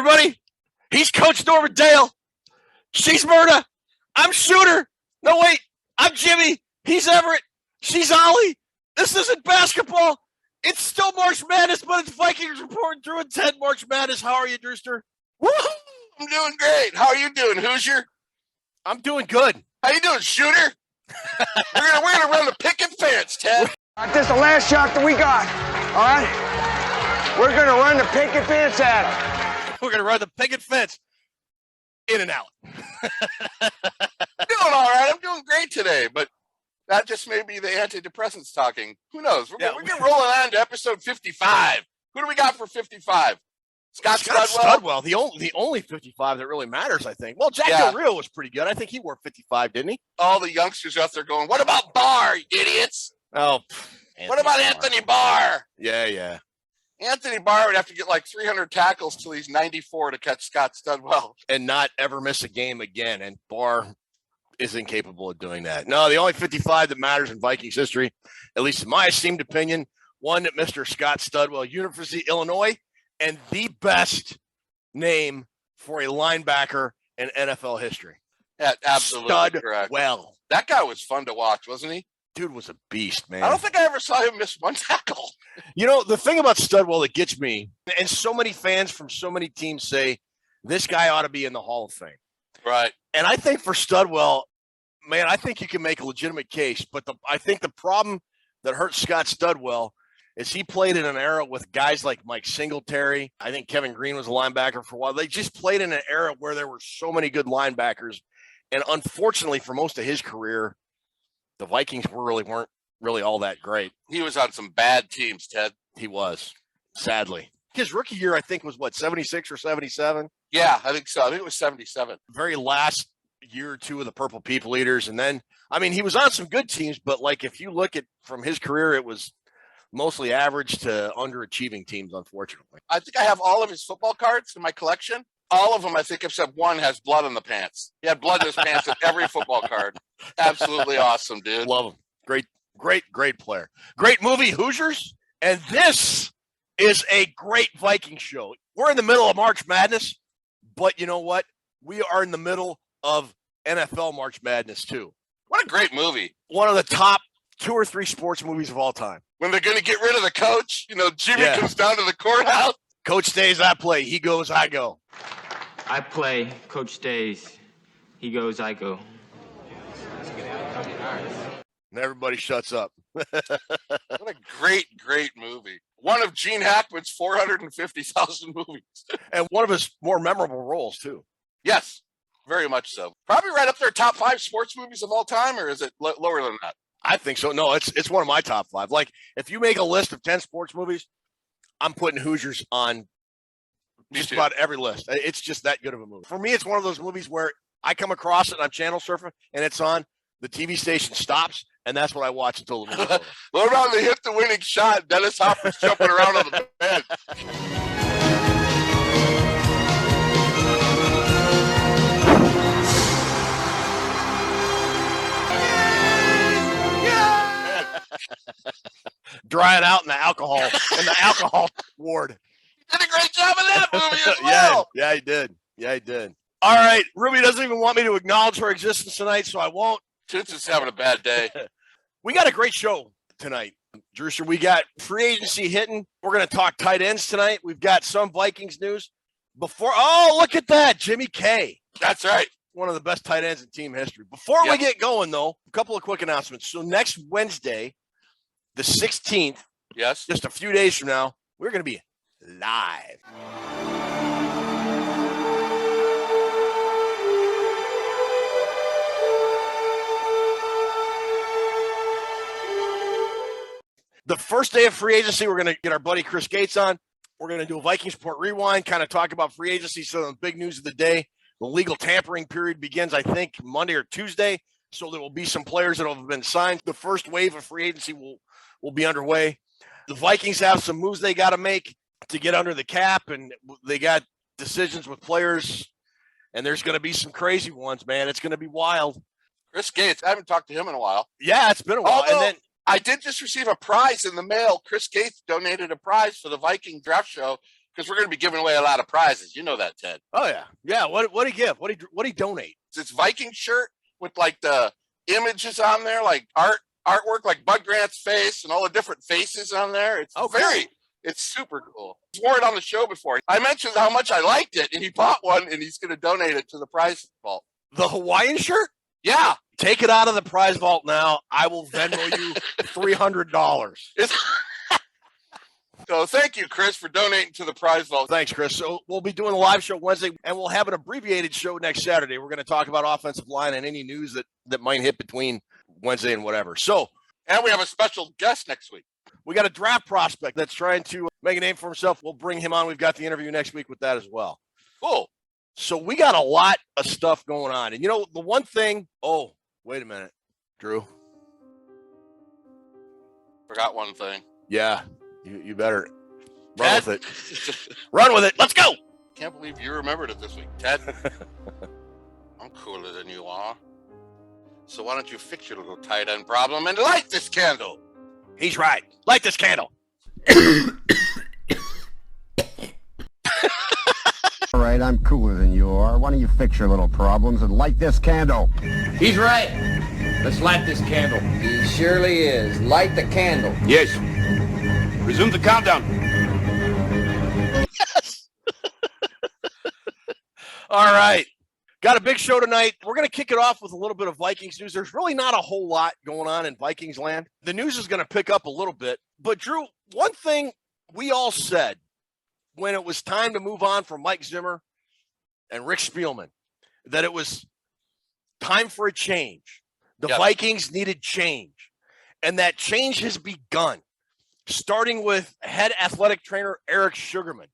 everybody. He's Coach Norman Dale. She's Myrna. I'm Shooter. No, wait. I'm Jimmy. He's Everett. She's Ollie. This isn't basketball. It's still March Madness, but it's Vikings reporting through and 10 March Madness. How are you, Drewster? Woo! I'm doing great. How are you doing, Hoosier? I'm doing good. How you doing, Shooter? we're gonna run the picket fence, Ted. This is the last shot that we got. All right? We're gonna run the picket fence at them. We're gonna run the picket fence in and out. Doing all right. I'm doing great today, but that just may be the antidepressants talking. Who knows? We're getting rolling on to episode 55. Who do we got for 55? Scott Studwell. The only 55 that really matters, I think. Well, Jack Del Rio was pretty good. I think he wore 55, didn't he? All the youngsters out there going, what about Barr, you idiots? Oh, what about Anthony Barr? Yeah. Anthony Barr would have to get like 300 tackles till he's 94 to catch Scott Studwell. And not ever miss a game again. And Barr is incapable of doing that. No, the only 55 that matters in Vikings history, at least in my esteemed opinion, one that Mr. Scott Studwell, University of Illinois, and the best name for a linebacker in NFL history. Yeah, absolutely correct. Well, that guy was fun to watch, wasn't he? Dude was a beast, man. I don't think I ever saw him miss one tackle. You know, the thing about Studwell that gets me, and so many fans from so many teams say, this guy ought to be in the Hall of Fame. Right. And I think for Studwell, man, I think you can make a legitimate case. But I think the problem that hurts Scott Studwell is he played in an era with guys like Mike Singletary. I think Kevin Green was a linebacker for a while. They just played in an era where there were so many good linebackers. And unfortunately, for most of his career, the Vikings weren't really all that great. He was on some bad teams, Ted. He was, sadly. His rookie year, I think, was 76 or 77? Yeah, I think so. I think it was 77. Very last year or two of the Purple People Eaters. And then, I mean, he was on some good teams, but like if you look at from his career, it was mostly average to underachieving teams, unfortunately. I think I have all of his football cards in my collection. All of them, I think, except one has blood on the pants. He had blood in his pants in every football card. Absolutely awesome, dude. Love him. Great player. Great movie, Hoosiers. And this is a great Viking show. We're in the middle of March Madness, but you know what? We are in the middle of NFL March Madness, too. What a great movie. One of the top 2 or 3 sports movies of all time. When they're going to get rid of the coach, Jimmy comes down to the courthouse. Coach stays, I play. He goes, I go. I play. Coach stays. He goes, I go. And everybody shuts up. What a great movie. One of Gene Hackman's 450,000 movies. And one of his more memorable roles, too. Yes, very much so. Probably right up there, top 5 sports movies of all time, or is it lower than that? I think so. No, it's one of my top 5. Like, if you make a list of 10 sports movies, I'm putting Hoosiers on just about every list. It's just that good of a movie. For me, it's one of those movies where I come across it and I'm channel surfing and it's on, the TV station stops, and that's what I watch until the movie's over. What about they hit the winning shot? Dennis Hopper's jumping around on the bed. Drying out in the alcohol ward. Did a great job in that movie as well. Yeah, he did. All right, Ruby doesn't even want me to acknowledge her existence tonight, so I won't. Toonces having a bad day. We got a great show tonight, Drewster. We got free agency hitting. We're going to talk tight ends tonight. We've got some Vikings news. Look at that, Jimmy K. That's right. One of the best tight ends in team history. Before we get going, though, a couple of quick announcements. So next Wednesday, the 16th, yes, just a few days from now, we're going to be live. The first day of free agency, we're going to get our buddy Chris Gates on. We're going to do a Vikings Report Rewind, kind of talk about free agency. So the big news of the day, the legal tampering period begins, I think, Monday or Tuesday. So there will be some players that have been signed. The first wave of free agency will be underway. The Vikings have some moves they got to make to get under the cap, and they got decisions with players, and there's going to be some crazy ones, man. It's going to be wild. Chris Gates, I haven't talked to him in a while. Yeah, it's been a while. Although, and then I did just receive a prize in the mail. Chris Gates donated a prize for the Viking draft show because we're going to be giving away a lot of prizes. You know that, Ted. Oh yeah, yeah. What do he give? What do he donate? It's this Viking shirt with like the images on there, like artwork, like Bud Grant's face and all the different faces on there. It's it's super cool. He's worn it on the show before. I mentioned how much I liked it, and he bought one, and he's going to donate it to the prize vault. The Hawaiian shirt? Yeah. Take it out of the prize vault now. I will Venmo you $300. So thank you, Chris, for donating to the prize vault. Thanks, Chris. So we'll be doing a live show Wednesday, and we'll have an abbreviated show next Saturday. We're going to talk about offensive line and any news that might hit between Wednesday and whatever. So, and we have a special guest next week. We got a draft prospect that's trying to make a name for himself. We'll bring him on. We've got the interview next week with that as well. Cool. So we got a lot of stuff going on. And, the one thing – oh, wait a minute, Drew. Forgot one thing. Yeah, you better run with it. Run with it. Let's go. Can't believe you remembered it this week, Ted. I'm cooler than you are. So why don't you fix your little tight end problem and light this candle? He's right. Light this candle. All right, I'm cooler than you are. Why don't you fix your little problems and light this candle? He's right. Let's light this candle. He surely is. Light the candle. Yes. Resume the countdown. Yes. All right. Got a big show tonight. We're going to kick it off with a little bit of Vikings news. There's really not a whole lot going on in Vikings land. The news is going to pick up a little bit. But, Drew, one thing we all said when it was time to move on from Mike Zimmer and Rick Spielman, that it was time for a change. The Vikings needed change. And that change has begun, starting with head athletic trainer Eric Sugarman.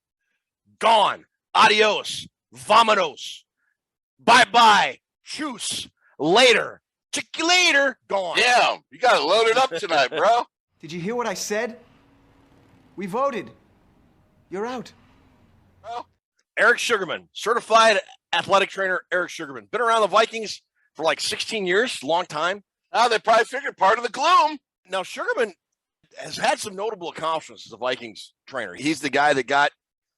Gone. Adios. Vamonos. Bye-bye. Choose. Later. Check you later. Gone. Damn, you got it loaded up tonight, bro. Did you hear what I said? We voted. You're out. Bro. Eric Sugarman, certified athletic trainer Eric Sugarman. Been around the Vikings for like 16 years, long time. Now they probably figured part of the gloom. Now, Sugarman has had some notable accomplishments as a Vikings trainer. He's the guy that got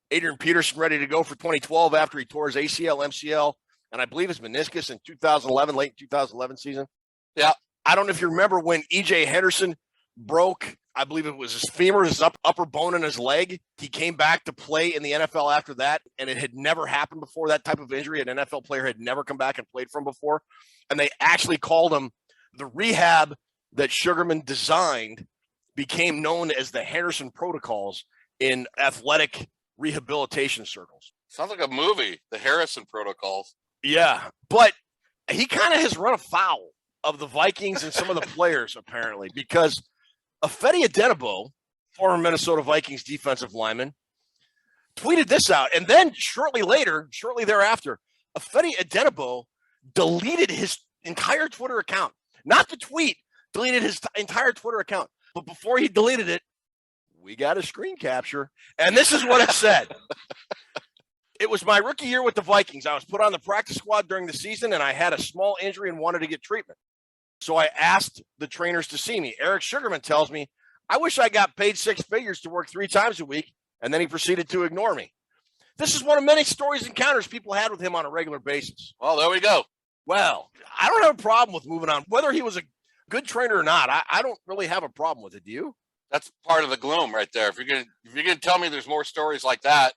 Adrian Peterson ready to go for 2012 after he tore his ACL, MCL, and I believe his meniscus in 2011, late 2011 season. Yeah. I don't know if you remember when E.J. Henderson broke, I believe it was his femur, his upper bone in his leg. He came back to play in the NFL after that, and it had never happened before. That type of injury, an NFL player had never come back and played from before. And they actually called him the rehab that Sugarman designed became known as the Henderson Protocols in athletic rehabilitation circles. Sounds like a movie, the Harrison Protocols. Yeah, but he kind of has run afoul of the Vikings and some of the players, apparently, because Ifedi Odenigbo, former Minnesota Vikings defensive lineman, tweeted this out. And then shortly thereafter, Ifedi Odenigbo deleted his entire Twitter account. Not the tweet, deleted his entire Twitter account. But before he deleted it, we got a screen capture. And this is what it said. It was my rookie year with the Vikings. I was put on the practice squad during the season, and I had a small injury and wanted to get treatment. So I asked the trainers to see me. Eric Sugarman tells me, I wish I got paid 6 figures to work 3 times a week, and then he proceeded to ignore me. This is one of many stories and encounters people had with him on a regular basis. Well, there we go. Well, I don't have a problem with moving on. Whether he was a good trainer or not, I don't really have a problem with it. Do you? That's part of the gloom right there. If you're gonna tell me there's more stories like that,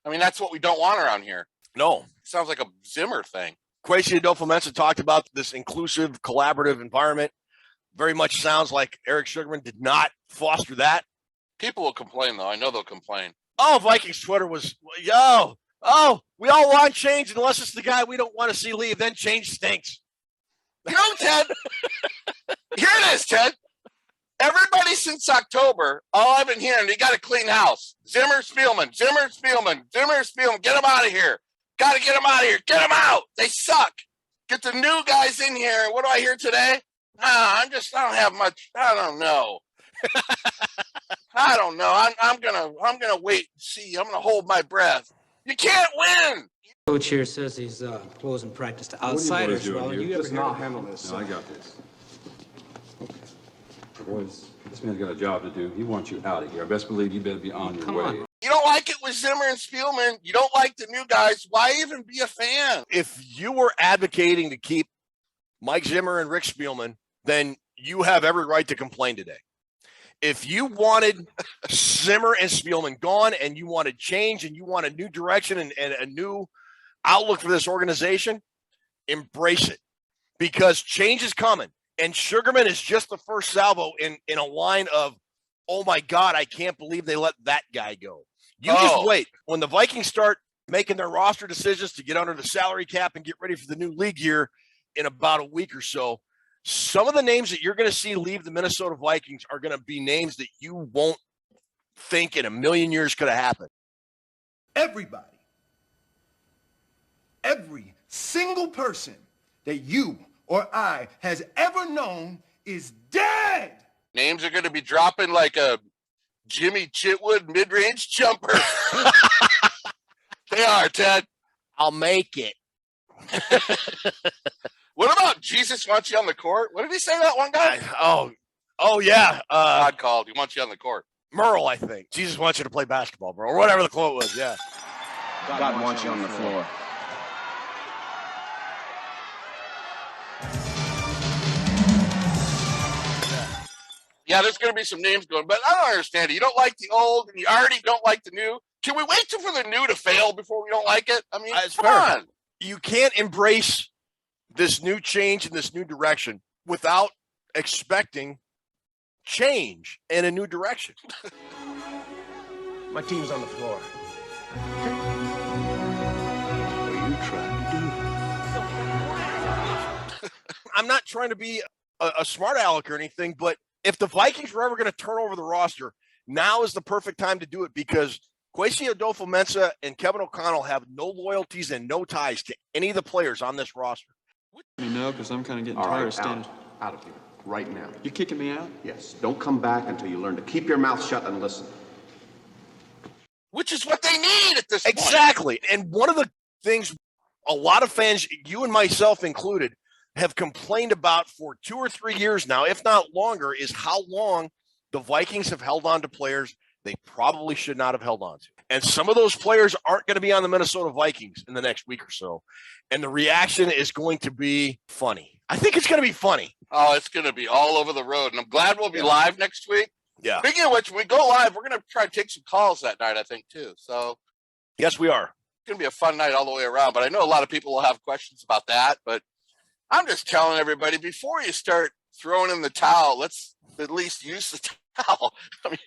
I mean, that's what we don't want around here. No. It sounds like a Zimmer thing. Kwesi Adolfo-Mensah talked about this inclusive, collaborative environment. Very much sounds like Eric Sugarman did not foster that. People will complain, though. I know they'll complain. Oh, Vikings Twitter was, we all want change unless it's the guy we don't want to see leave. Then change stinks. You know, Ted, here it is, Ted. Everybody since October, all I've been hearing, you got a clean house. Zimmer, Spielman, get them out of here. Got to get them out of here. Get them out. They suck. Get the new guys in here. What do I hear today? I don't have much. I don't know. I don't know. I'm gonna wait and see. I'm gonna hold my breath. You can't win. Coach here says he's closing practice to outsiders. Well, you ever I'll handle this. No, I got this. Boys, this man's got a job to do. He wants you out of here. I best believe you better be on your way. You don't like it with Zimmer and Spielman. You don't like the new guys. Why even be a fan? If you were advocating to keep Mike Zimmer and Rick Spielman, then you have every right to complain today. If you wanted Zimmer and Spielman gone and you wanted change and you want a new direction and a new outlook for this organization, embrace it, because change is coming. And Sugarman is just the first salvo in a line of, oh my God, I can't believe they let that guy go. You just wait. When the Vikings start making their roster decisions to get under the salary cap and get ready for the new league year in about a week or so, some of the names that you're going to see leave the Minnesota Vikings are going to be names that you won't think in a million years could have happened. Everybody, every single person that you or I has ever known is dead. Names are going to be dropping like a Jimmy Chitwood mid-range jumper. They are, Ted. I'll make it. What about Jesus wants you on the court? What did he say, that one guy? Oh yeah. God called. He wants you on the court. Merle, I think. Jesus wants you to play basketball, bro, or whatever the quote was. Yeah. God wants you on the floor. Yeah, there's going to be some names going, but I don't understand it. You don't like the old, and you already don't like the new. Can we wait for the new to fail before we don't like it? I mean, come on. You can't embrace this new change and this new direction without expecting change and a new direction. My team's on the floor. What are you trying to do? I'm not trying to be a smart aleck or anything, but if the Vikings were ever going to turn over the roster, now is the perfect time to do it, because Kwesi Adolfo-Mensah and Kevin O'Connell have no loyalties and no ties to any of the players on this roster. No, because I'm kind of getting tired of standing. Out of here, right now. You're kicking me out? Yes, don't come back until you learn to keep your mouth shut and listen. Which is what they need at this point. Exactly. And one of the things a lot of fans, you and myself included, have complained about for 2 or 3 years now, if not longer, is how long the Vikings have held on to players they probably should not have held on to. And some of those players aren't going to be on the Minnesota Vikings in the next week or so. And the reaction is going to be funny. I think it's going to be funny. Oh, it's going to be all over the road. And I'm glad we'll be live next week. Yeah. Speaking of which, when we go live, we're going to try to take some calls that night, I think, too. So yes, we are. It's going to be a fun night all the way around. But I know a lot of people will have questions about that. But I'm just telling everybody, before you start throwing in the towel, let's at least use the towel. I mean,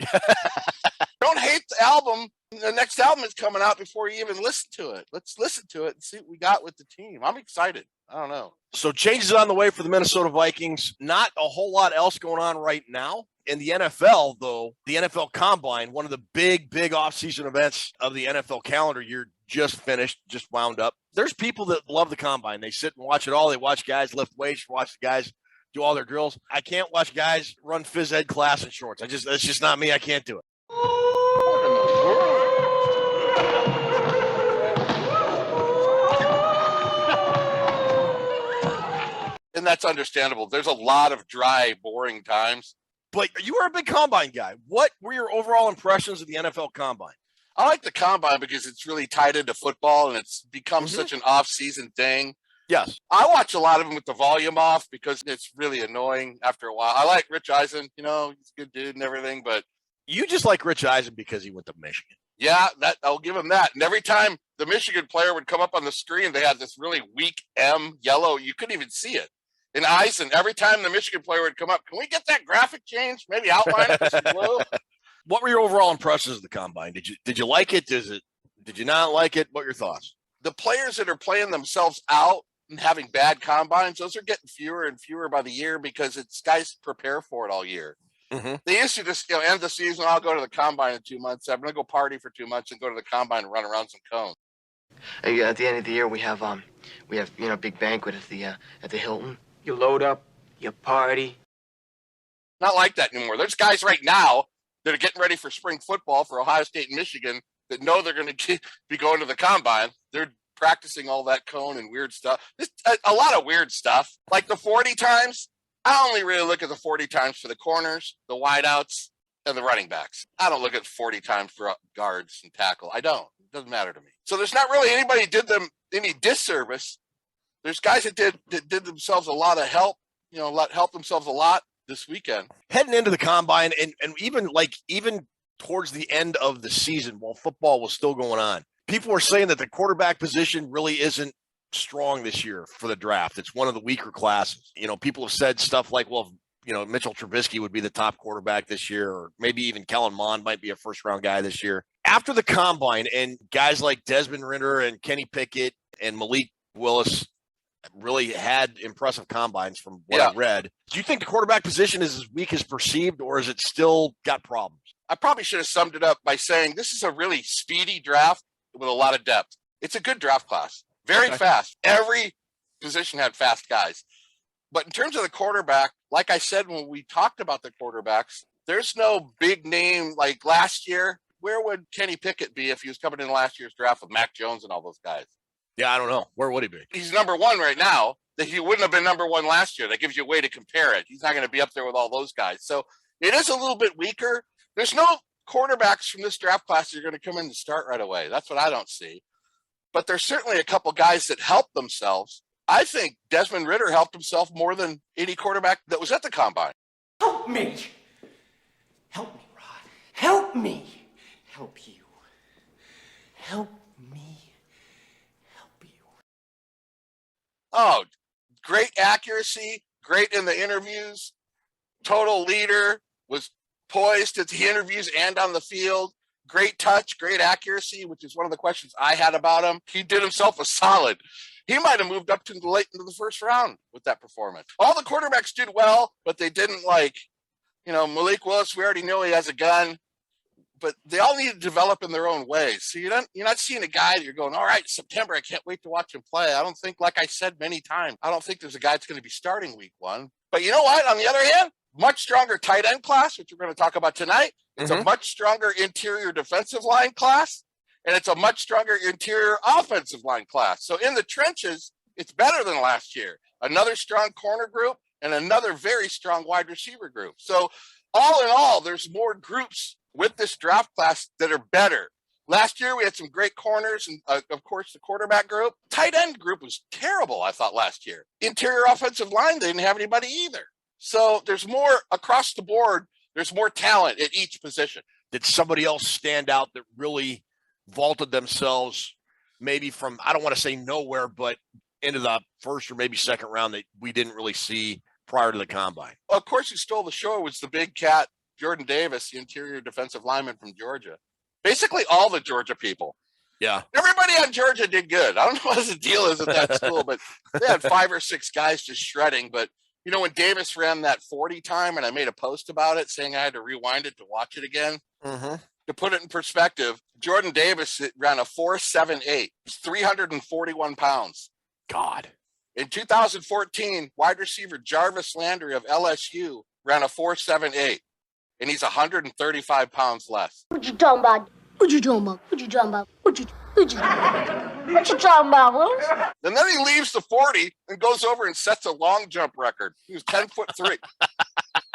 don't hate the album. The next album is coming out before you even listen to it. Let's listen to it and see what we got with the team. I'm excited. I don't know. So changes on the way for the Minnesota Vikings. Not a whole lot else going on right now. In the NFL, though, the NFL Combine, one of the big offseason events of the NFL calendar year, just finished, just wound up. There's people that love the Combine. They sit and watch it all. They watch guys lift weights, watch the guys do all their drills. I can't watch guys run phys ed class in shorts. That's just not me. I can't do it. And that's understandable. There's a lot of dry, boring times. But you are a big Combine guy. What were your overall impressions of the NFL Combine? I like the Combine because it's really tied into football and it's become such an off-season thing. Yes. I watch a lot of them with the volume off because it's really annoying after a while. I like Rich Eisen, he's a good dude and everything, but you just like Rich Eisen because he went to Michigan. Yeah, that I'll give him that. And every time the Michigan player would come up on the screen, they had this really weak M yellow. You couldn't even see it. In Eisen, every time the Michigan player would come up, can we get that graphic changed? Maybe outline it with some blue? What were your overall impressions of the Combine? Did you like it? Did you not like it? What are your thoughts? The players that are playing themselves out and having bad combines, those are getting fewer and fewer by the year because it's guys prepare for it all year. They used to just end the season. I'll go to the Combine in 2 months. I'm going to go party for 2 months and go to the Combine and run around some cones. At the end of the year, we have a big banquet at the Hilton. You load up, you party. Not like that anymore. There's guys right now that are getting ready for spring football for Ohio State and Michigan that know they're going to be going to the Combine. They're practicing all that cone and weird stuff. A lot of weird stuff. Like the 40 times. I only really look at the 40 times for the corners, the wideouts, and the running backs. I don't look at 40 times for guards and tackle. I don't. It doesn't matter to me. So there's not really anybody who did them any disservice. There's guys that did themselves a lot of help, help themselves a lot this weekend. Heading into the combine and even towards the end of the season while football was still going on, people were saying that the quarterback position really isn't strong this year for the draft. It's one of the weaker classes. People have said stuff like, well, Mitchell Trubisky would be the top quarterback this year, or maybe even Kellen Mond might be a first-round guy this year. After the combine, and guys like Desmond Ridder and Kenny Pickett and Malik Willis really had impressive combines from what I read. Do you think the quarterback position is as weak as perceived, or is it still got problems? I probably should have summed it up by saying this is a really speedy draft with a lot of depth. It's a good draft class. Very fast. Every position had fast guys. But in terms of the quarterback, like I said when we talked about the quarterbacks, there's no big name like last year. Where would Kenny Pickett be if he was coming in last year's draft with Mac Jones and all those guys? Yeah, I don't know. Where would he be? He's number one right now. That he wouldn't have been number one last year. That gives you a way to compare it. He's not going to be up there with all those guys. So it is a little bit weaker. There's no quarterbacks from this draft class that are going to come in and start right away. That's what I don't see. But there's certainly a couple guys that helped themselves. I think Desmond Ridder helped himself more than any quarterback that was at the combine. Help me. Help me, Rod. Help me. Help you. Help me. Help you. Oh, great accuracy. Great in the interviews. Total leader. Was poised at the interviews and on the field. Great touch, great accuracy, which is one of the questions I had about him. He did himself a solid. He might have moved up to the late into the first round with that performance. All the quarterbacks did well, but they didn't Malik Willis, we already know he has a gun, but they all need to develop in their own ways. So you're not seeing a guy that you're going, all right, September, I can't wait to watch him play. I don't think, like I said many times, I don't think there's a guy that's going to be starting week one. But you know what? On the other hand, much stronger tight end class, which we're going to talk about tonight. It's a much stronger interior defensive line class, and it's a much stronger interior offensive line class. So in the trenches, it's better than last year. Another strong corner group and another very strong wide receiver group. So all in all, there's more groups with this draft class that are better. Last year, we had some great corners and, of course, the quarterback group. Tight end group was terrible, I thought, last year. Interior offensive line, they didn't have anybody either. So there's more across the board. There's more talent at each position. Did somebody else stand out that really vaulted themselves maybe from, I don't want to say nowhere, but into the first or maybe second round that we didn't really see prior to the combine? Well, of course, who stole the show was the big cat, Jordan Davis, the interior defensive lineman from Georgia. Basically all the Georgia people. Yeah. Everybody on Georgia did good. I don't know what the deal is at that school, but they had 5 or 6 guys just shredding. But when Davis ran that 40 time, and I made a post about it saying I had to rewind it to watch it again, to put it in perspective, Jordan Davis ran a 4.78, 341 pounds. God. In 2014, wide receiver Jarvis Landry of LSU ran a 4.78, and he's 135 pounds less. What you talking about? What you talking about? What you talking about? What you talking about, Willis? And then he leaves the 40 and goes over and sets a long jump record. He was 10'3".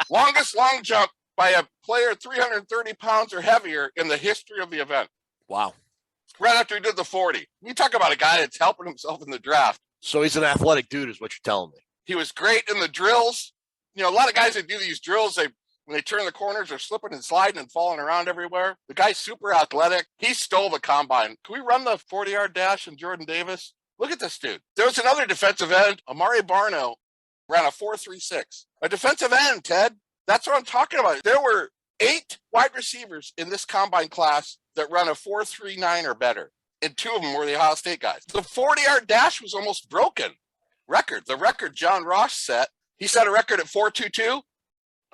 Longest long jump by a player 330 pounds or heavier in the history of the event. Wow. Right after he did the 40. You talk about a guy that's helping himself in the draft. So he's an athletic dude is what you're telling me. He was great in the drills. A lot of guys that do these drills, when they turn the corners, they're slipping and sliding and falling around everywhere. The guy's super athletic. He stole the combine. Can we run the 40-yard dash in Jordan Davis? Look at this dude. There was another defensive end, Amari Barno, ran a 4.36. A defensive end, Ted. That's what I'm talking about. There were 8 wide receivers in this combine class that run a 4.39 or better. And 2 of them were the Ohio State guys. The 40-yard dash was almost broken. The record John Ross set, he set a record at 4.22.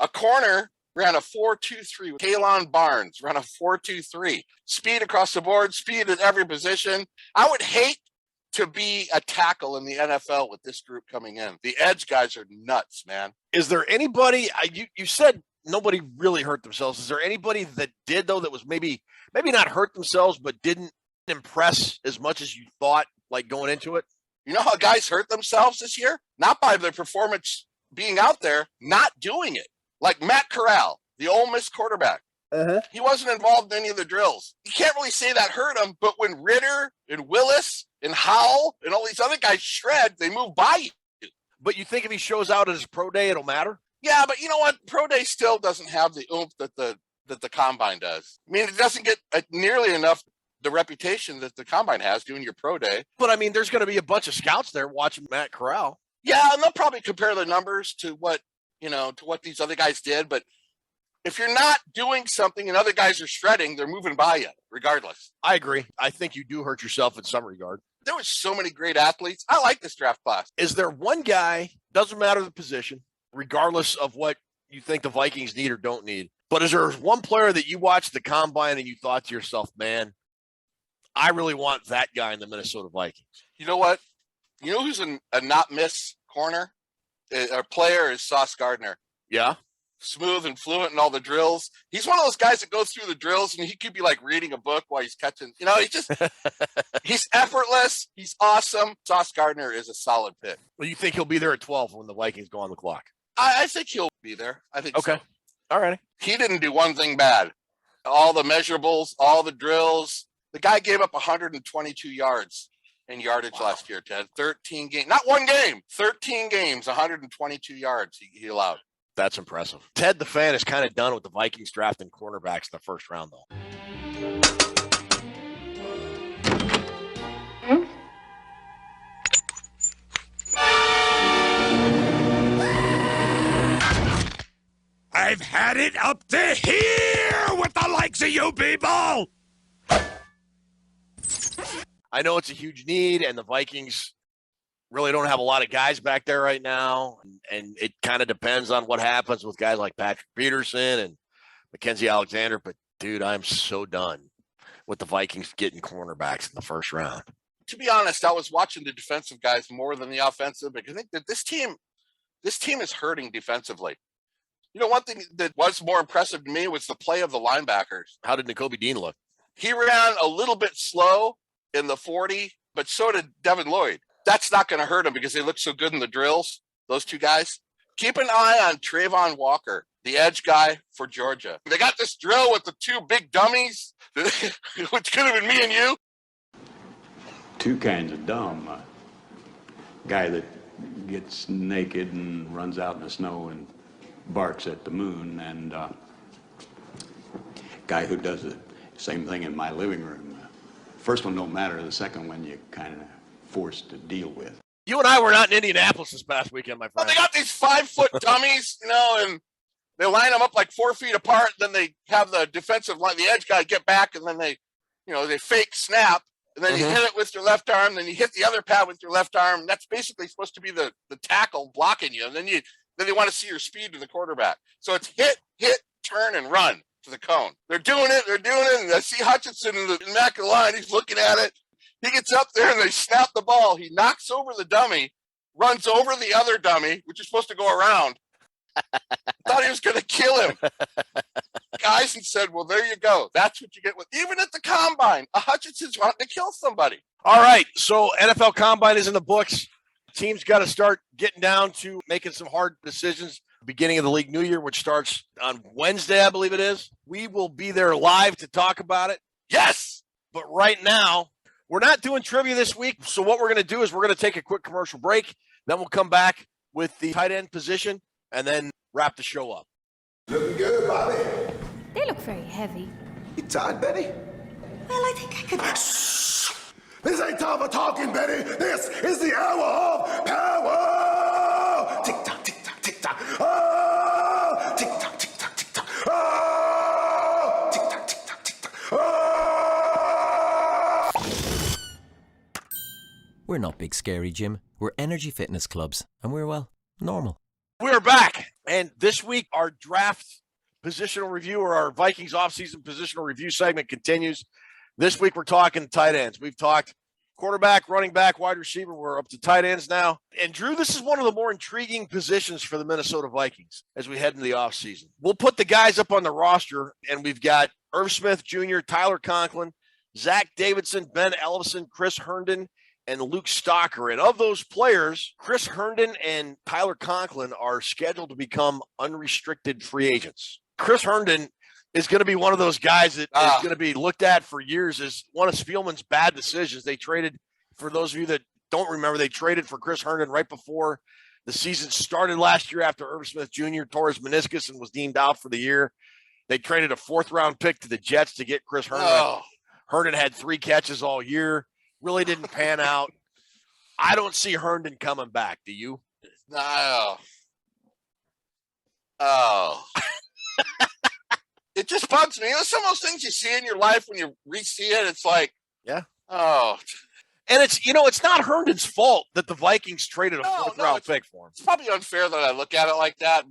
A corner ran a 4.23. Kalon Barnes ran a 4.23. Speed across the board, speed at every position. I would hate to be a tackle in the NFL with this group coming in. The edge guys are nuts, man. Is there anybody, you said nobody really hurt themselves. Is there anybody that did, though, that was maybe not hurt themselves, but didn't impress as much as you thought, like going into it? You know how guys hurt themselves this year? Not by their performance being out there, not doing it. Like Matt Corral, the Ole Miss quarterback. He wasn't involved in any of the drills. You can't really say that hurt him, but when Ritter and Willis and Howell and all these other guys shred, they move by you. But you think if he shows out at his pro day, it'll matter? Yeah, but you know what? Pro day still doesn't have the oomph that the combine does. I mean, it doesn't get nearly enough the reputation that the combine has doing your pro day. But I mean, there's going to be a bunch of scouts there watching Matt Corral. Yeah, and they'll probably compare the numbers to what these other guys did. But if you're not doing something and other guys are shredding, they're moving by you regardless. I agree. I think you do hurt yourself in some regard. There was so many great athletes. I like this draft class. Is there one guy, doesn't matter the position, regardless of what you think the Vikings need or don't need, but is there one player that you watched the combine and you thought to yourself, man, I really want that guy in the Minnesota Vikings? You know what? You know who's a not miss corner? Our player is Sauce Gardner. Yeah. Smooth and fluent in all the drills. He's one of those guys that goes through the drills and he could be like reading a book while he's catching. You know, he's effortless. He's awesome. Sauce Gardner is a solid pick. Well, you think he'll be there at 12 when the Vikings go on the clock? I think he'll be there. I think okay. So. All right. He didn't do one thing bad. All the measurables, all the drills. The guy gave up 122 yards in yardage last year, Ted. 13 games. Not one game. 13 games, 122 yards he allowed. That's impressive. Ted the fan is kind of done with the Vikings drafting cornerbacks in the first round, though. I've had it up to here with the likes of you people. I know it's a huge need, and the Vikings really don't have a lot of guys back there right now, and it kind of depends on what happens with guys like Patrick Peterson and Mackenzie Alexander. But, dude, I'm so done with the Vikings getting cornerbacks in the first round. To be honest, I was watching the defensive guys more than the offensive because I think that this team is hurting defensively. You know, one thing that was more impressive to me was the play of the linebackers. How did Nakobe Dean look? He ran a little bit slow in the 40, but so did Devin Lloyd. That's not going to hurt him because they look so good in the drills, those two guys. Keep an eye on Trayvon Walker, the edge guy for Georgia. They got this drill with the two big dummies, which could have been me and you. Two kinds of dumb. Guy that gets naked and runs out in the snow and barks at the moon, and guy who does the same thing in my living room. First one don't matter. The second one you kind of forced to deal with. You and I were not in Indianapolis this past weekend, my friend. Well, they got these 5-foot dummies, you know, and they line them up like 4 feet apart. Then they have the defensive line, the edge guy get back, and then they fake snap, and then you hit it with your left arm. Then you hit the other pad with your left arm. That's basically supposed to be the tackle blocking you. And then they want to see your speed to the quarterback. So it's hit, turn, and run to the cone. They're doing it. And I see Hutchinson in the back of the line. He's looking at it. He gets up there and they snap the ball. He knocks over the dummy, runs over the other dummy, which is supposed to go around. Thought he was going to kill him. Guys, and said, well, there you go. That's what you get with, even at the combine, a Hutchinson's wanting to kill somebody. All right. So NFL combine is in the books. Teams got to start getting down to making some hard decisions. Beginning of the league new year, which starts on Wednesday, I believe it is. We will be there live to talk about it. Yes. But right now, we're not doing trivia this week. So what we're going to do is we're going to take a quick commercial break. Then we'll come back with the tight end position and then wrap the show up. Looking good, Bobby. They look very heavy. You tired, Betty? Well, I think I could... This ain't time for talking, Betty. This is the hour of power. Tick-tock, tick-tock, tick-tock. Oh! Tick-tock, tick-tock, tick-tock. Oh! Tick-tock, tick-tock, tick-tock. Oh! We're not big scary, Jim. We're energy fitness clubs, and we're, well, normal. We're back, and this week our draft positional review, or our Vikings offseason positional review segment, continues. This week we're talking tight ends. We've talked quarterback, running back, wide receiver. We're up to tight ends now. And Drew, this is one of the more intriguing positions for the Minnesota Vikings as we head into the offseason. We'll put the guys up on the roster, and we've got Irv Smith Jr., Tyler Conklin, Zach Davidson, Ben Ellison, Chris Herndon, and Luke Stalker. And of those players, Chris Herndon and Tyler Conklin are scheduled to become unrestricted free agents. Chris Herndon is going to be one of those guys that is going to be looked at for years as one of Spielman's bad decisions. They traded, for those of you that don't remember, they traded for Chris Herndon right before the season started last year after Irv Smith Jr. tore his meniscus and was deemed out for the year. They traded a 4th-round pick to the Jets to get Chris Herndon. Oh. Herndon had 3 catches all year. Really didn't pan out. I don't see Herndon coming back. Do you? No. Oh. It just bugs me. It's some of those things you see in your life when you re-see it. It's like, yeah. Oh. And it's, it's not Herndon's fault that the Vikings traded a 4th-round pick for him. It's probably unfair that I look at it like that,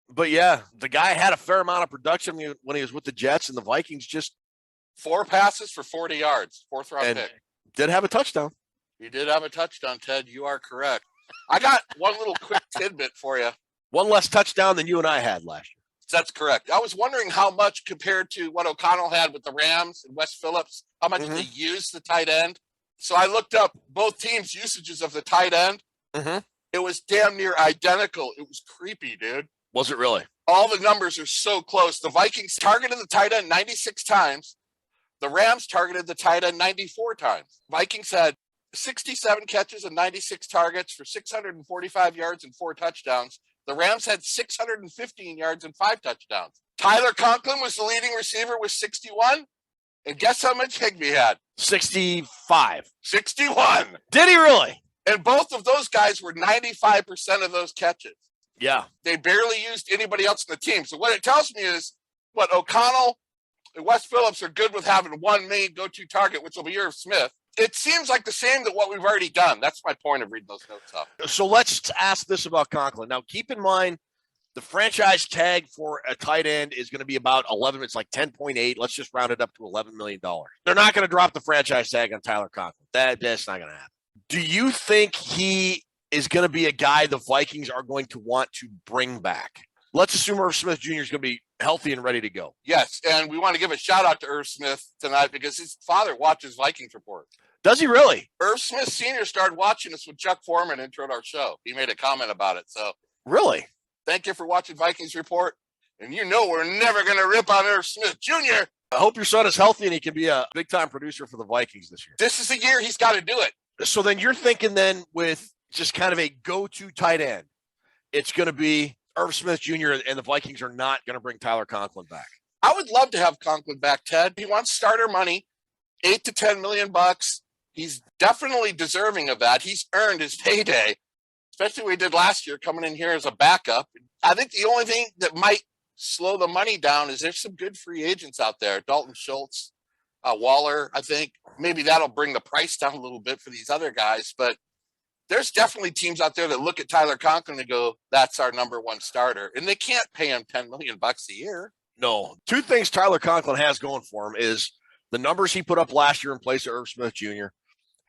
But yeah, the guy had a fair amount of production when he was with the Jets, and the Vikings just 4 passes for 40 yards, 4th-round pick. Did have a touchdown. You did have a touchdown, Ted. You are correct. I got one little quick tidbit for you. One less touchdown than you and I had last year. That's correct. I was wondering how much compared to what O'Connell had with the Rams and Wes Phillips, how much they used the tight end. So I looked up both teams' usages of the tight end. It was damn near identical. It was creepy, dude. Was it really? All the numbers are so close. The Vikings targeted the tight end 96 times. The Rams targeted the tight end 94 times. Vikings had 67 catches and 96 targets for 645 yards and 4 touchdowns. The Rams had 615 yards and 5 touchdowns. Tyler Conklin was the leading receiver with 61. And guess how much Higbee had? 65. 61. Did he really? And both of those guys were 95% of those catches. Yeah. They barely used anybody else in the team. So what it tells me is what O'Connell and Wes Phillips are good with having one main go-to target, which will be Irv Smith. It seems like the same that what we've already done. That's my point of reading those notes up. So let's ask this about Conklin. Now, keep in mind, the franchise tag for a tight end is going to be about 11. It's like 10.8. Let's just round it up to $11 million. They're not going to drop the franchise tag on Tyler Conklin. That's not going to happen. Do you think he is going to be a guy the Vikings are going to want to bring back? Let's assume Irv Smith Jr. is going to be healthy and ready to go. Yes, and we want to give a shout-out to Irv Smith tonight because his father watches Vikings Report. Does he really? Irv Smith Sr. started watching us when Chuck Foreman introed our show. He made a comment about it. So really? Thank you for watching Vikings Report. And you know we're never going to rip on Irv Smith Jr. I hope your son is healthy and he can be a big-time producer for the Vikings this year. This is the year he's got to do it. So then you're thinking then with just kind of a go-to tight end, it's going to be Irv Smith Jr. and the Vikings are not going to bring Tyler Conklin back. I would love to have Conklin back, Ted. He wants starter money, $8 to $10 million. He's definitely deserving of that. He's earned his payday, especially what he did last year coming in here as a backup. I think the only thing that might slow the money down is there's some good free agents out there. Dalton Schultz, Waller, I think. Maybe that'll bring the price down a little bit for these other guys. But there's definitely teams out there that look at Tyler Conklin and go, that's our number one starter. And they can't pay him $10 million a year. No. 2 things Tyler Conklin has going for him is the numbers he put up last year in place of Irv Smith Jr.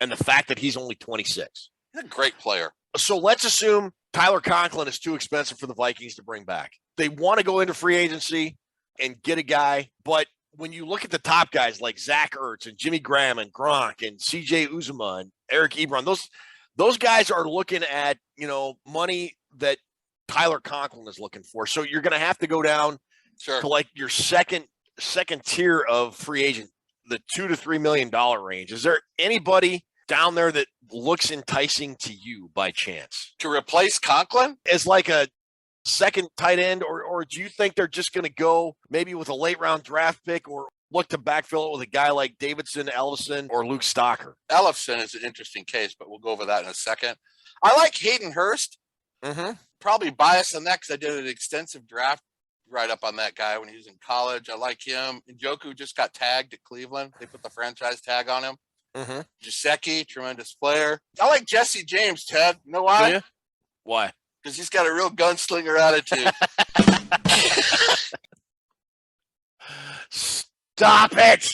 and the fact that he's only 26. He's a great player. So let's assume Tyler Conklin is too expensive for the Vikings to bring back. They want to go into free agency and get a guy, but when you look at the top guys like Zach Ertz and Jimmy Graham and Gronk and CJ Uzomah and Eric Ebron, those guys are looking at, money that Tyler Conklin is looking for. So you're going to have to go down to like your second tier of free agent, the $2 to $3 million range. Is there anybody down there that looks enticing to you by chance? To replace Conklin? As like a second tight end, or do you think they're just going to go maybe with a late round draft pick or look to backfill it with a guy like Davidson, Ellison, or Luke Stocker? Ellison is an interesting case, but we'll go over that in a second. I like Hayden Hurst. Probably biased on that because I did an extensive draft write-up on that guy when he was in college. I like him. Njoku just got tagged at Cleveland. They put the franchise tag on him. Gesicki, tremendous player. I like Jesse James, Ted. You know why? Why? Because he's got a real gunslinger attitude. Stop it.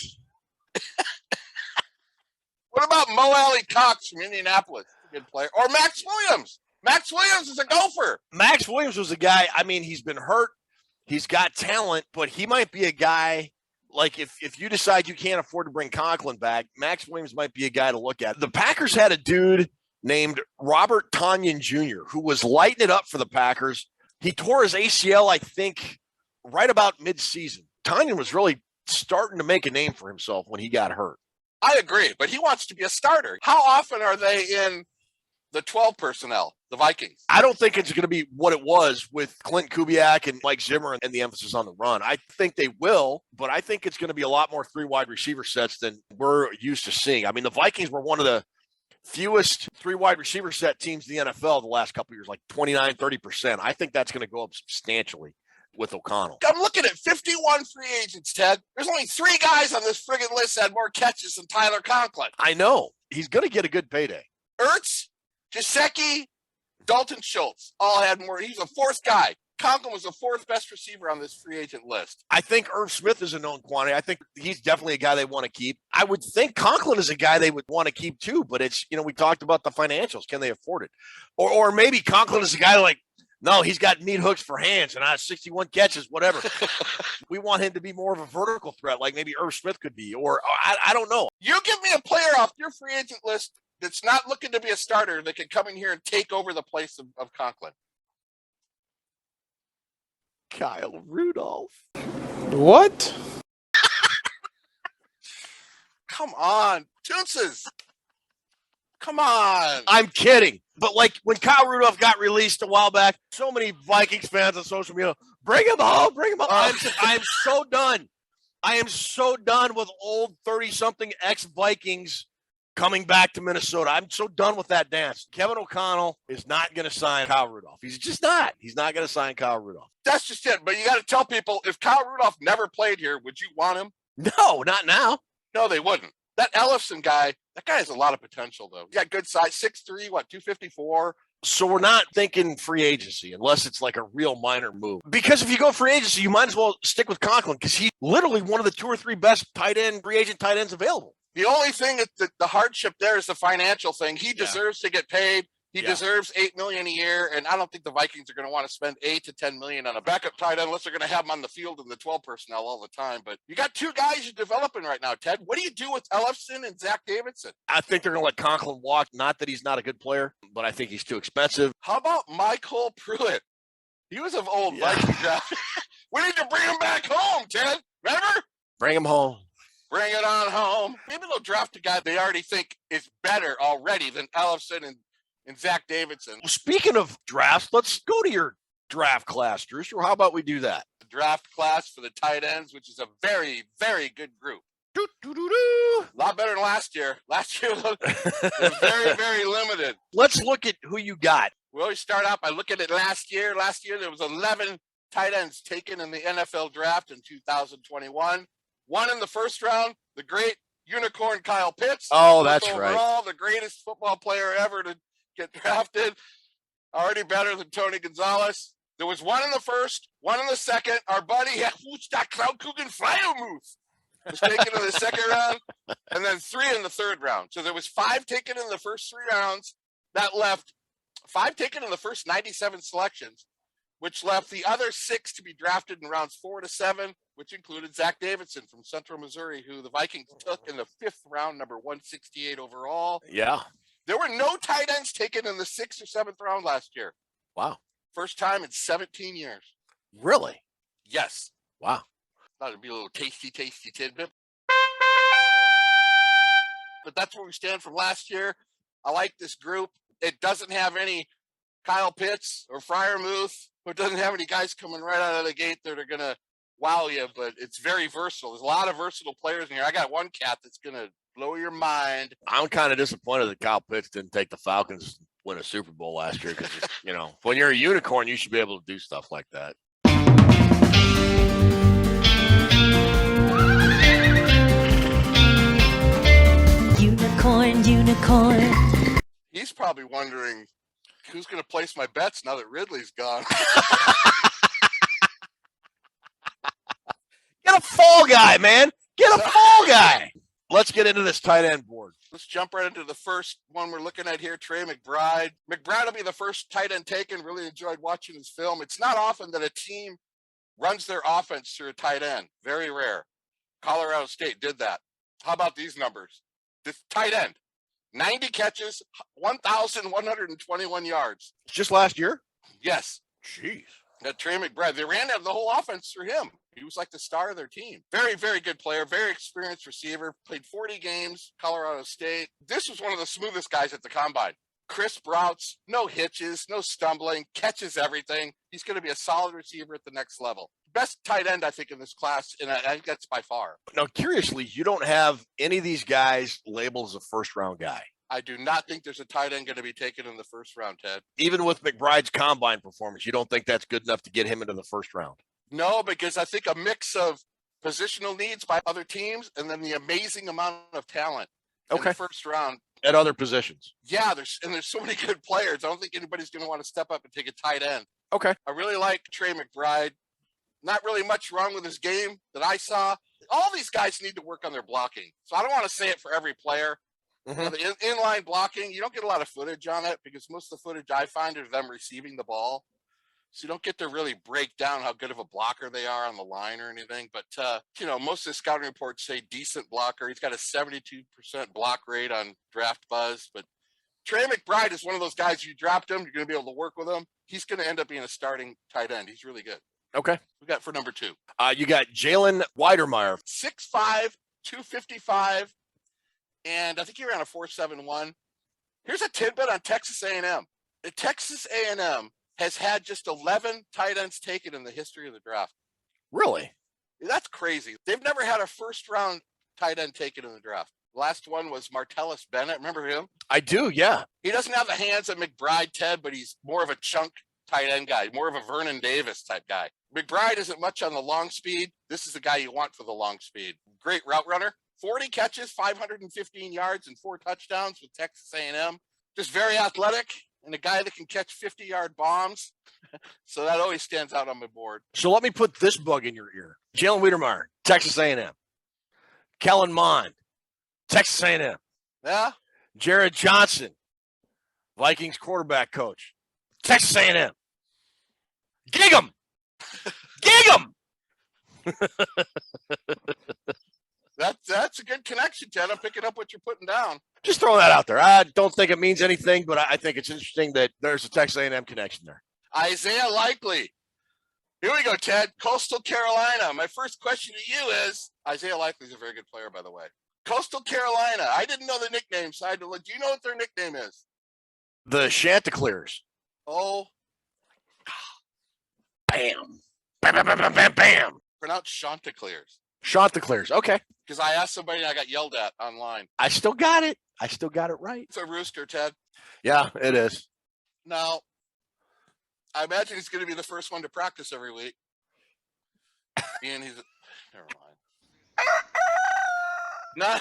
What about Mo Alley Cox from Indianapolis? Good player. Or Max Williams. Max Williams is a gopher. Max Williams was a guy, he's been hurt. He's got talent, but he might be a guy, like if you decide you can't afford to bring Conklin back, Max Williams might be a guy to look at. The Packers had a dude named Robert Tonyan Jr., who was lighting it up for the Packers. He tore his ACL, I think, right about mid-season. Tanyan was really starting to make a name for himself when he got hurt. I agree, but he wants to be a starter. How often are they in the 12 personnel, the Vikings? I don't think it's going to be what it was with Clint Kubiak and Mike Zimmer and the emphasis on the run. I think they will, but I think it's going to be a lot more 3 wide receiver sets than we're used to seeing. I mean, the Vikings were one of the fewest 3 wide receiver set teams in the NFL the last couple of years, like 29, 30%. I think that's going to go up substantially with O'Connell. I'm looking at 51 free agents, Ted. There's only 3 guys on this friggin' list that had more catches than Tyler Conklin. I know. He's going to get a good payday. Ertz, Gesicki, Dalton Schultz all had more. He's a 4th guy. Conklin was the 4th best receiver on this free agent list. I think Irv Smith is a known quantity. I think he's definitely a guy they want to keep. I would think Conklin is a guy they would want to keep too, but it's, we talked about the financials. Can they afford it? Or maybe Conklin is a guy like, no, he's got meat hooks for hands and 61 catches, whatever. We want him to be more of a vertical threat, like maybe Irv Smith could be, or I don't know. You give me a player off your free agent list that's not looking to be a starter that can come in here and take over the place of Conklin. Kyle Rudolph. What? Come on, Toonces. Come on. I'm kidding. But like when Kyle Rudolph got released a while back, so many Vikings fans on social media, bring him home, bring him home. I'm so done. I am so done with old 30-something ex-Vikings coming back to Minnesota. I'm so done with that dance. Kevin O'Connell is not going to sign Kyle Rudolph. He's just not. He's not going to sign Kyle Rudolph. That's just it. But you got to tell people, if Kyle Rudolph never played here, would you want him? No, not now. No, they wouldn't. That Ellefson guy, that guy has a lot of potential, though. He got good size, 6'3", 254. So we're not thinking free agency unless it's like a real minor move. Because if you go free agency, you might as well stick with Conklin because he's literally one of the 2 or 3 best free agent tight ends available. The only thing that the hardship there is the financial thing. He deserves to get paid. He deserves $8 million a year, and I don't think the Vikings are going to want to spend $8 to $10 million on a backup tight end unless they're going to have him on the field in the 12 personnel all the time. But you got 2 guys you're developing right now, Ted. What do you do with Ellefson and Zach Davidson? I think they're going to let Conklin walk. Not that he's not a good player, but I think he's too expensive. How about Michael Pruitt? He was of old Viking draft. We need to bring him back home, Ted. Remember? Bring him home. Bring it on home. Maybe they'll draft a guy they already think is better already than Ellefson and Zach Davidson. Well, speaking of drafts, let's go to your draft class, Drew. Sure, how about we do that? The draft class for the tight ends, which is a very, very good group. A lot better than last year. Last year was very, very limited. Let's look at who you got. We always start out by looking at last year. Last year, there was 11 tight ends taken in the NFL draft in 2021. 1 in the first round, the great unicorn Kyle Pitts. Oh, that's right. Overall, the greatest football player ever to get drafted. Already better than Tony Gonzalez. There was 1 in the first, 1 in the second. Our buddy, who's that Krautkuchen Flyermuth, was taken in the second round, and then 3 in the third round. So there was 5 taken in the first 3 rounds. That left 5 taken in the first 97 selections, which left the other 6 to be drafted in rounds 4 to 7, which included Zach Davidson from Central Missouri, who the Vikings took in the 5th round, number 168 overall. Yeah. There were no tight ends taken in the 6th or 7th round last year. Wow. First time in 17 years. Really? Yes. Wow. Thought it'd be a little tasty tidbit. But that's where we stand from last year. I like this group. It doesn't have any Kyle Pitts or Fryermuth. It doesn't have any guys coming right out of the gate that are going to wow you, but it's very versatile. There's a lot of versatile players in here. I got one cat that's going to blow your mind. I'm kind of disappointed that Kyle Pitts didn't take the Falcons to win a Super Bowl last year because, when you're a unicorn, you should be able to do stuff like that. Unicorn. He's probably wondering who's going to place my bets now that Ridley's gone. Get a fall guy, man. Get a fall guy. Let's get into this tight end board. Let's jump right into the first one we're looking at here, Trey McBride. McBride will be the first tight end taken. Really enjoyed watching his film. It's not often that a team runs their offense through a tight end. Very rare. Colorado State did that. How about these numbers? This tight end, 90 catches, 1,121 yards. Just last year? Yes. Jeez. That Trey McBride, they ran the whole offense through him. He was like the star of their team. Very, very good player, very experienced receiver, played 40 games, Colorado State. This was one of the smoothest guys at the combine. Crisp routes, no hitches, no stumbling, catches everything. He's going to be a solid receiver at the next level. Best tight end, I think, in this class, and I think that's by far. Now, curiously, you don't have any of these guys labeled as a first-round guy. I do not think there's a tight end going to be taken in the first round, Ted. Even with McBride's combine performance, you don't think that's good enough to get him into the first round? No, because I think a mix of positional needs by other teams and then the amazing amount of talent in the first round. At other positions. Yeah, there's so many good players. I don't think anybody's going to want to step up and take a tight end. Okay. I really like Trey McBride. Not really much wrong with his game that I saw. All these guys need to work on their blocking. So I don't want to say it for every player. Mm-hmm. The inline blocking, you don't get a lot of footage on it because most of the footage I find is them receiving the ball. So you don't get to really break down how good of a blocker they are on the line or anything. But, most of the scouting reports say decent blocker. He's got a 72% block rate on Draft Buzz. But Trey McBride is one of those guys, you dropped him, you're going to be able to work with him. He's going to end up being a starting tight end. He's really good. Okay. We got for number 2. You got Jalen Weidermeier. 6'5", 255, and I think he ran a 4.71. Here's a tidbit on Texas A&M. Texas A&M has had just 11 tight ends taken in the history of the draft. Really? That's crazy. They've never had a first-round tight end taken in the draft. Last one was Martellus Bennett. Remember him? I do, yeah. He doesn't have the hands of McBride, Ted, but he's more of a chunk tight end guy, more of a Vernon Davis type guy. McBride isn't much on the long speed. This is the guy you want for the long speed. Great route runner. 40 catches, 515 yards, and 4 touchdowns with Texas A&M. Just very athletic. And a guy that can catch 50-yard bombs. So that always stands out on my board. So let me put this bug in your ear. Jalen Weidermeier, Texas A&M. Kellen Mond, Texas A&M. Yeah. Jared Johnson, Vikings quarterback coach, Texas A&M. Gig 'em! Gig 'em! That's a good connection, Ted. I'm picking up what you're putting down. Just throw that out there. I don't think it means anything, but I think it's interesting that there's a Texas A&M connection there. Isaiah Likely. Here we go, Ted. Coastal Carolina. My first question to you is, Isaiah Likely's a very good player, by the way. Coastal Carolina. I didn't know the nickname, so I had to look. Do you know what their nickname is? The Chanticleers. Oh. Bam. Bam, bam, bam, bam, bam, bam. Pronounced Chanticleers. Chanticleers. Okay. Because I asked somebody and I got yelled at online. I still got it right. It's a rooster, Ted. Yeah, it is. Now, I imagine he's going to be the first one to practice every week. And he's never mind.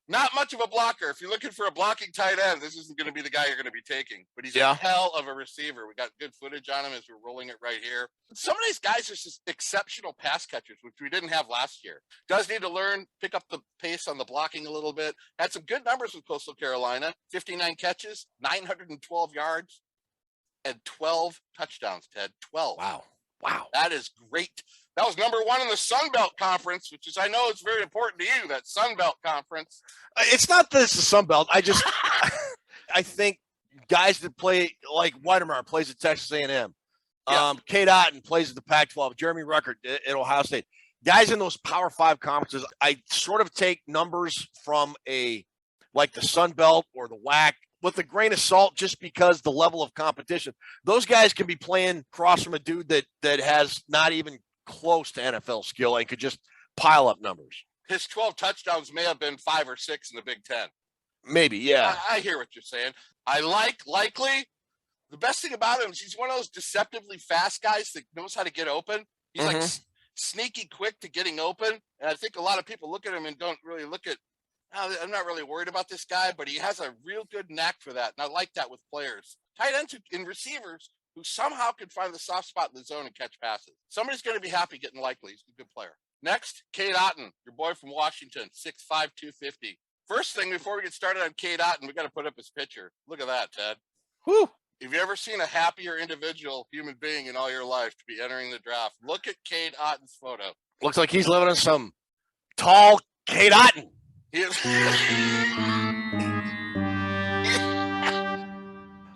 Not much of a blocker. If you're looking for a blocking tight end, this isn't going to be the guy you're going to be taking. But he's a hell of a receiver. We got good footage on him as we're rolling it right here. Some of these guys are just exceptional pass catchers, which we didn't have last year. Does need to learn, pick up the pace on the blocking a little bit. Had some good numbers with Coastal Carolina. 59 catches, 912 yards, and 12 touchdowns, Ted. 12. Wow. That is great. That was number 1 in the Sun Belt Conference, which is, I know it's very important to you, that Sun Belt Conference. It's not that it's the Sun Belt. I think guys that play, like Weidermeier plays at Texas A&M. Kate Otten plays at the Pac-12. Jeremy Ruckert at Ohio State. Guys in those Power 5 conferences, I sort of take numbers from like the Sun Belt or the WAC with a grain of salt just because the level of competition. Those guys can be playing across from a dude that has not even close to NFL skill and could just pile up numbers. His 12 touchdowns may have been 5 or 6 in the Big Ten. Maybe, yeah. I hear what you're saying. I like Likely. The best thing about him is he's one of those deceptively fast guys that knows how to get open. He's like sneaky quick to getting open. And I think a lot of people look at him and don't really look at, I'm not really worried about this guy, but he has a real good knack for that. And I like that with players. Tight ends and receivers who somehow can find the soft spot in the zone and catch passes. Somebody's going to be happy getting Likely. He's a good player. Next, Cade Otten, your boy from Washington, 6'5", 250. First thing, before we get started on Cade Otten, we got to put up his picture. Look at that, Ted. Whew. Have you ever seen a happier individual human being in all your life to be entering the draft? Look at Cade Otten's photo. Looks like he's living in some tall Cade Otten.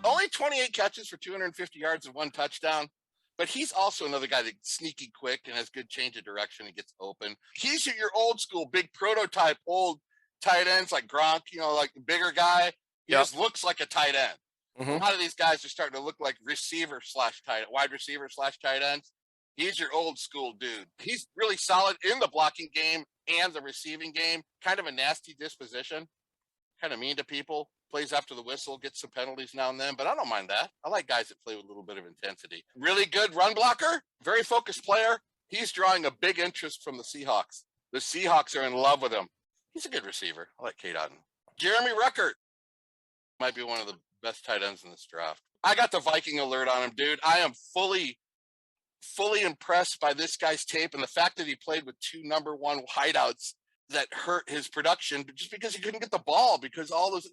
Only 28 catches for 250 yards and 1 touchdown. but he's also another guy that's sneaky quick and has good change of direction and gets open. He's your old school, big prototype, old tight ends like Gronk, like the bigger guy. He just looks like a tight end. A lot of these guys are starting to look like wide receiver / tight ends. He's your old school dude. He's really solid in the blocking game and the receiving game. Kind of a nasty disposition, kind of mean to people. Plays after the whistle, gets some penalties now and then, but I don't mind that. I like guys that play with a little bit of intensity. Really good run blocker, very focused player. He's drawing a big interest from the Seahawks. The Seahawks are in love with him. He's a good receiver. I like Kate Otten. Jeremy Ruckert might be one of the best tight ends in this draft. I got the Viking alert on him, dude. I am fully impressed by this guy's tape and the fact that he played with 2 number 1 hideouts that hurt his production, but just because he couldn't get the ball, because all those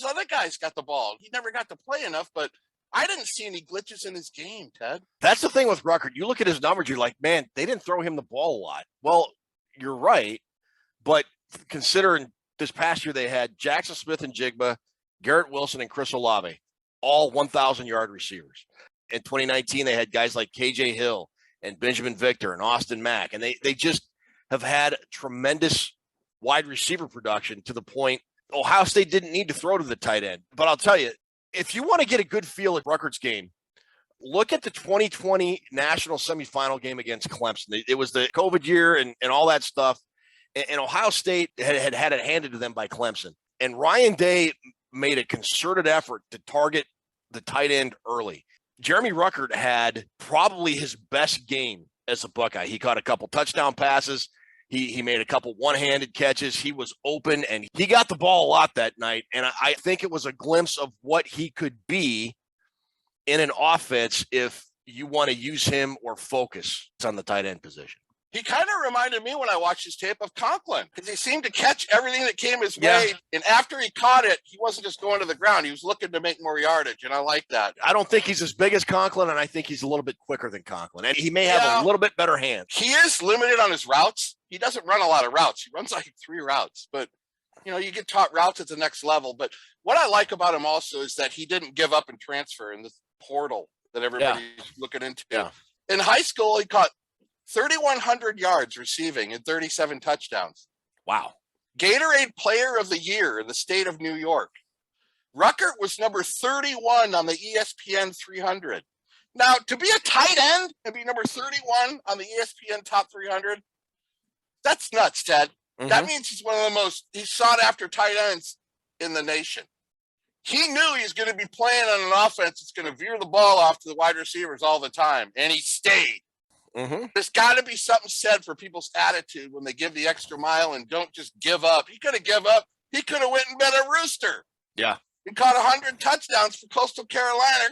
other guys got the ball. He never got to play enough, but I didn't see any glitches in his game, Ted. That's the thing with Ruckert. You look at his numbers, you're like, man, they didn't throw him the ball a lot. Well, you're right, but considering this past year they had Jackson Smith and Jigba, Garrett Wilson and Chris Olave, all 1,000-yard receivers. In 2019, they had guys like KJ Hill and Benjamin Victor and Austin Mack, and they just have had tremendous wide receiver production to the point Ohio State didn't need to throw to the tight end. But I'll tell you, if you want to get a good feel at Ruckert's game, look at the 2020 national semifinal game against Clemson. It was the COVID year and all that stuff. And Ohio State had it handed to them by Clemson. And Ryan Day made a concerted effort to target the tight end early. Jeremy Ruckert had probably his best game as a Buckeye. He caught a couple touchdown passes. He made a couple one-handed catches. He was open, and he got the ball a lot that night. And I think it was a glimpse of what he could be in an offense if you want to use him or focus on the tight end position. He kind of reminded me when I watched his tape of Conklin, because he seemed to catch everything that came his way. And after he caught it, he wasn't just going to the ground. He was looking to make more yardage, and I like that. I don't think he's as big as Conklin, and I think he's a little bit quicker than Conklin. And he may have a little bit better hands. He is limited on his routes. He doesn't run a lot of routes. He runs like 3 routes. But, you get taught routes at the next level. But what I like about him also is that he didn't give up and transfer in this portal that everybody's looking into. Yeah. In high school, he caught 3,100 yards receiving and 37 touchdowns. Wow. Gatorade Player of the Year in the state of New York. Ruckert was number 31 on the ESPN 300. Now, to be a tight end and be number 31 on the ESPN Top 300, that's nuts, Ted. That means he's one of the most sought after tight ends in the nation. He knew he was going to be playing on an offense that's going to veer the ball off to the wide receivers all the time, and he stayed. There's got to be something said for people's attitude when they give the extra mile and don't just give up. He could have given up. He could have went and been a Rooster. Yeah. He caught 100 touchdowns for Coastal Carolina.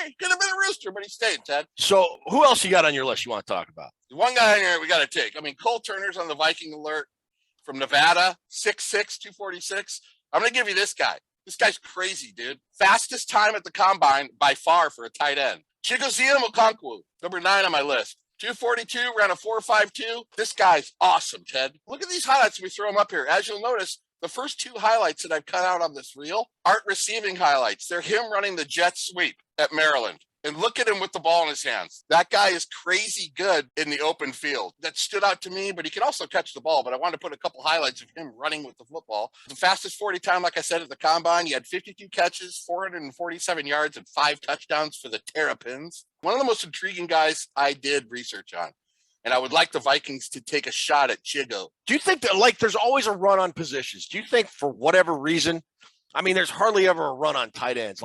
He could have been a Rooster, but he stayed, Ted. So who else you got on your list you want to talk about? One guy in here we got to take. Cole Turner's on the Viking alert from Nevada, 6'6", 246. I'm going to give you this guy. This guy's crazy, dude. Fastest time at the combine by far for a tight end. Chigoziem Okonkwo, number 9 on my list. 242, ran a 4.52. This guy's awesome, Ted. Look at these highlights we throw them up here. As you'll notice, the first 2 highlights that I've cut out on this reel aren't receiving highlights. They're him running the jet sweep at Maryland. And look at him with the ball in his hands. That guy is crazy good in the open field. That stood out to me, but he can also catch the ball. But I wanted to put a couple highlights of him running with the football. The fastest 40 time, like I said, at the combine. He had 52 catches, 447 yards, and 5 touchdowns for the Terrapins. One of the most intriguing guys I did research on. And I would like the Vikings to take a shot at Chigo. Do you think that, there's always a run on positions? Do you think for whatever reason, there's hardly ever a run on tight ends,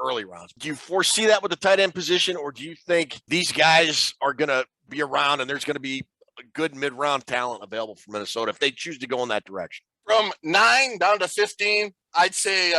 early rounds. Do you foresee that with the tight end position, or do you think these guys are going to be around and there's going to be a good mid-round talent available for Minnesota if they choose to go in that direction? From 9 down to 15, I'd say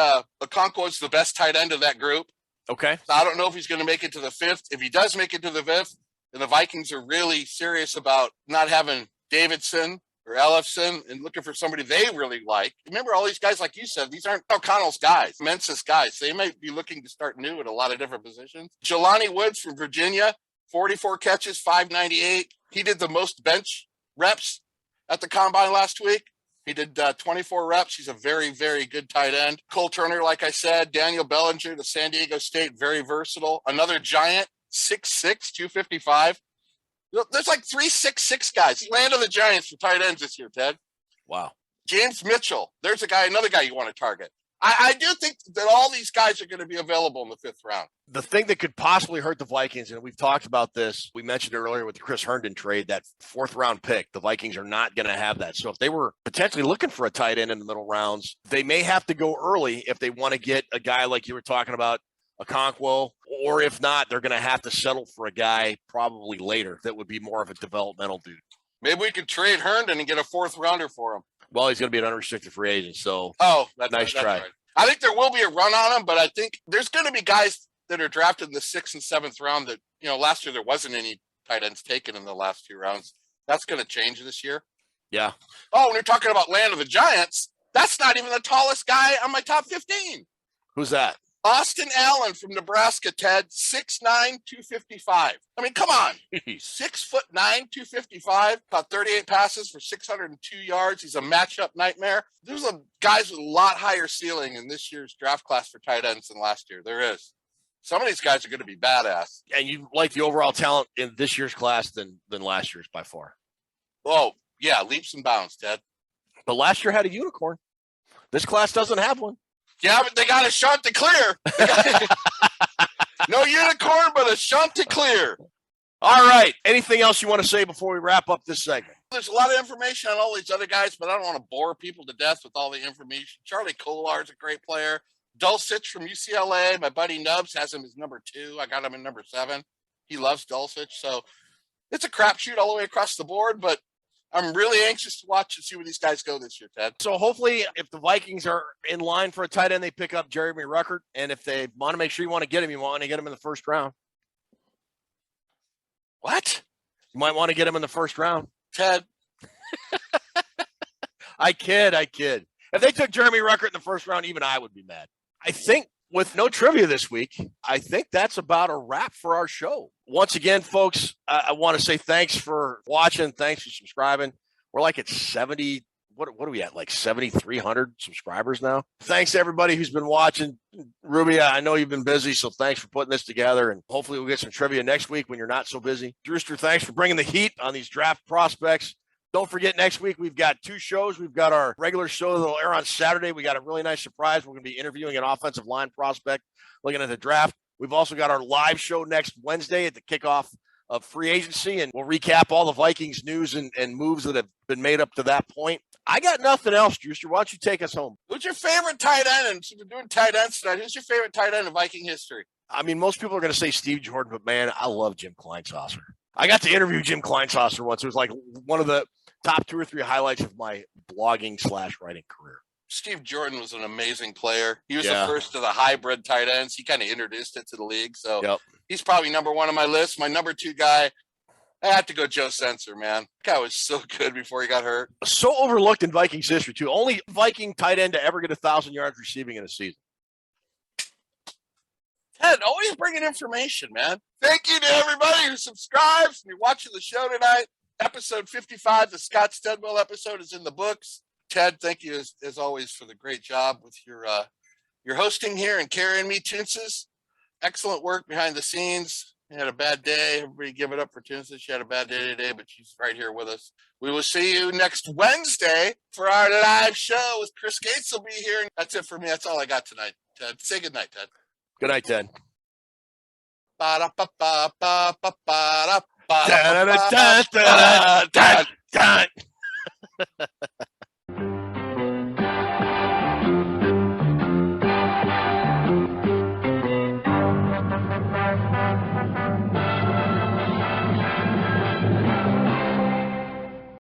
Okonkwo is the best tight end of that group. Okay. So I don't know if he's going to make it to the 5th. If he does make it to the 5th, then the Vikings are really serious about not having Davidson or Ellefson and looking for somebody they really like. Remember, all these guys, like you said, these aren't O'Connell's guys, Mensa's guys. They might be looking to start new at a lot of different positions. Jelani Woods from Virginia, 44 catches, 598. He did the most bench reps at the combine last week. He did 24 reps. He's a very, very good tight end. Cole Turner, like I said, Daniel Bellinger, the San Diego State, very versatile. Another giant, 6'6", 255. There's like 3 6'6" guys. Land of the Giants for tight ends this year, Ted. Wow. James Mitchell. There's another guy you want to target. I do think that all these guys are going to be available in the 5th round. The thing that could possibly hurt the Vikings, and we've talked about this, we mentioned it earlier with the Chris Herndon trade, that 4th round pick, the Vikings are not going to have that. So if they were potentially looking for a tight end in the middle rounds, they may have to go early if they want to get a guy like you were talking about, a Conquo, or if not, they're going to have to settle for a guy probably later that would be more of a developmental dude. Maybe we could trade Herndon and get a 4th rounder for him. Well, he's going to be an unrestricted free agent, so that's nice try. Right. I think there will be a run on him, but I think there's going to be guys that are drafted in the 6th and 7th round that, last year there wasn't any tight ends taken in the last 2 rounds. That's going to change this year. Yeah. Oh, when you're talking about land of the Giants, that's not even the tallest guy on my top 15. Who's that? Austin Allen from Nebraska, Ted, 6'9", 255. I mean, come on. 6'9", 255, caught 38 passes for 602 yards. He's a matchup nightmare. There's guys with a lot higher ceiling in this year's draft class for tight ends than last year. There is. Some of these guys are going to be badass. And you like the overall talent in this year's class than last year's by far. Oh, yeah, leaps and bounds, Ted. But last year had a unicorn. This class doesn't have one. Yeah, but they got a Chanticleer. No unicorn, but a Chanticleer. All right. Anything else you want to say before we wrap up this segment? There's a lot of information on all these other guys, but I don't want to bore people to death with all the information. Charlie Kolar's a great player. Dulcich from UCLA. My buddy Nubs has him as number 2. I got him in number 7. He loves Dulcich. So it's a crapshoot all the way across the board, but I'm really anxious to watch and see where these guys go this year, Ted. So hopefully if the Vikings are in line for a tight end, they pick up Jeremy Ruckert. And if they want to make sure you want to get him, you want to get him in the 1st round. What? You might want to get him in the 1st round. Ted. I kid. If they took Jeremy Ruckert in the 1st round, even I would be mad. I think with no trivia this week, I think that's about a wrap for our show. Once again, folks, I want to say thanks for watching. Thanks for subscribing. We're like at 70. What are we at? Like 7,300 subscribers now. Thanks to everybody who's been watching. Ruby, I know you've been busy, so thanks for putting this together. And hopefully we'll get some trivia next week when you're not so busy. Drewster, thanks for bringing the heat on these draft prospects. Don't forget, next week, we've got 2 shows. We've got our regular show that will air on Saturday. We got a really nice surprise. We're going to be interviewing an offensive line prospect, looking at the draft. We've also got our live show next Wednesday at the kickoff of free agency, and we'll recap all the Vikings news and moves that have been made up to that point. I got nothing else, Drewster. Why don't you take us home? Who's your favorite tight end? And since we're doing tight ends tonight, who's your favorite tight end in Viking history? I mean, most people are going to say Steve Jordan, but, man, I love Jim Kleinsasser. I got to interview Jim Kleinsasser once. It was like one of the top 2 or 3 highlights of my blogging/writing career. Steve Jordan was an amazing player. He was the first of the hybrid tight ends. He kind of introduced it to the league. So he's probably number 1 on my list. My number 2 guy, I have to go Joe Sensor, man. That guy was so good before he got hurt. So overlooked in Vikings history, too. Only Viking tight end to ever get 1,000 yards receiving in a season. Ted, always bringing information, man. Thank you to everybody who subscribes and you're watching the show tonight. Episode 55, the Scott Studwell episode, is in the books. Ted, thank you as always for the great job with your hosting here and carrying me, Toonces. Excellent work behind the scenes. You had a bad day. Everybody give it up for Toonces. She had a bad day today, but she's right here with us. We will see you next Wednesday for our live show with Chris Gates will be here. That's it for me. That's all I got tonight, Ted. Say good night, Ted. Good night, Ted. Ba-da-ba-ba-ba-ba-da-ba-da-ba-da-ba-da-ba-da-ba-da.